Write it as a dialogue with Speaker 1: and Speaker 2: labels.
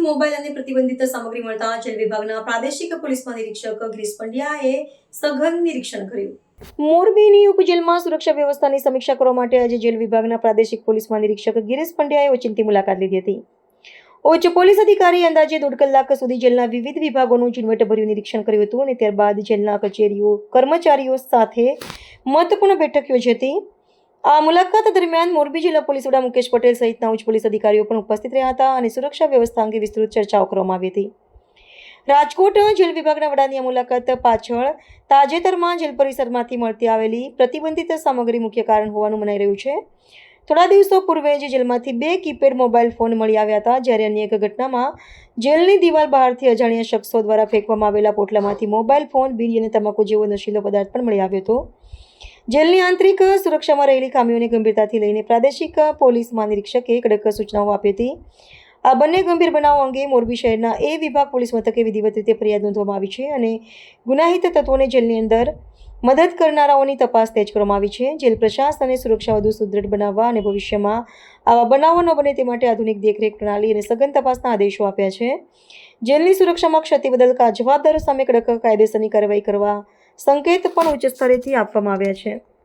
Speaker 1: Mobile અને પ્રતિબંધિત સામગ્રી મળતા જેલ વિભાગના પ્રાદેશિક પોલીસ મહાનિરીક્ષક ગિરીશ પંડ્યાએ સઘન નિરીક્ષણ કર્યું। મોરબીની ઉપજેલમાં સુરક્ષા વ્યવસ્થાની સમીક્ષા કરવા માટે આજે જેલ વિભાગના પ્રાદેશિક પોલીસ મહાનિરીક્ષક ગિરીશ પંડ્યાએ ઓચિંતી મુલાકાત લીધી હતી। ઉચ્ચ પોલીસ અધિકારી અંદાજે 1.5 કલાક સુધી જેલના વિવિધ વિભાગોનું ઝીણવટભર્યું નિરીક્ષણ કર્યું હતું અને ત્યારબાદ જેલના કચેરીઓ કર્મચારીઓ સાથે મહત્વપૂર્ણ બેઠક યોજી હતી। આ મુલાકાત દરમિયાન મોરબી જિલ્લા પોલીસ વડા મુકેશ પટેલ સહિતના ઉચ્ચ પોલીસ અધિકારીઓ પણ ઉપસ્થિત રહ્યા હતા અને સુરક્ષા વ્યવસ્થા અંગે વિસ્તૃત ચર્ચાઓ કરવામાં આવી હતી। રાજકોટ જેલ વિભાગના વડાની આ મુલાકાત પાછળ તાજેતરમાં જેલ પરિસરમાંથી મળતી આવેલી પ્રતિબંધિત સામગ્રી મુખ્ય કારણ હોવાનું મનાઈ રહ્યું છે। થોડા દિવસો પૂર્વે જ જેલમાંથી 2 કીપેડ મોબાઈલ ફોન મળી આવ્યા હતા, જ્યારે અન્ય એક ઘટનામાં જેલની દિવાલ બહારથી અજાણ્યા શખ્સો દ્વારા ફેંકવામાં આવેલા પોટલામાંથી મોબાઈલ ફોન, બીડી અને તમાકુ જેવો નશીલો પદાર્થ પણ મળી આવ્યો હતો। જેલની આંતરિક સુરક્ષામાં રહેલી ખામીઓને ગંભીરતાથી લઈને પ્રાદેશિક પોલીસ મહાનિરીક્ષકે કડક સૂચનાઓ આપી હતી। આ બંને ગંભીર બનાવો અંગે મોરબી શહેરના એ વિભાગ પોલીસ મથકે વિધિવત રીતે ફરિયાદ નોંધવામાં આવી છે અને ગુનાહિત તત્વોને જેલની અંદર મદદ કરનારાઓની તપાસ તેજ કરવામાં આવી છે। જેલ પ્રશાસને સુરક્ષા વધુ સુદૃઢ બનાવવા અને ભવિષ્યમાં આવા બનાવો ન બને તે માટે આધુનિક દેખરેખ પ્રણાલી અને સઘન તપાસના આદેશો આપ્યા છે। જેલની સુરક્ષામાં ક્ષતિ બદલ જવાબદારો સામે કડક કાયદેસરની કાર્યવાહી કરવા સંકેત પણ ઉચ્ચ સ્તરેથી આપવામાં આવ્યા છે।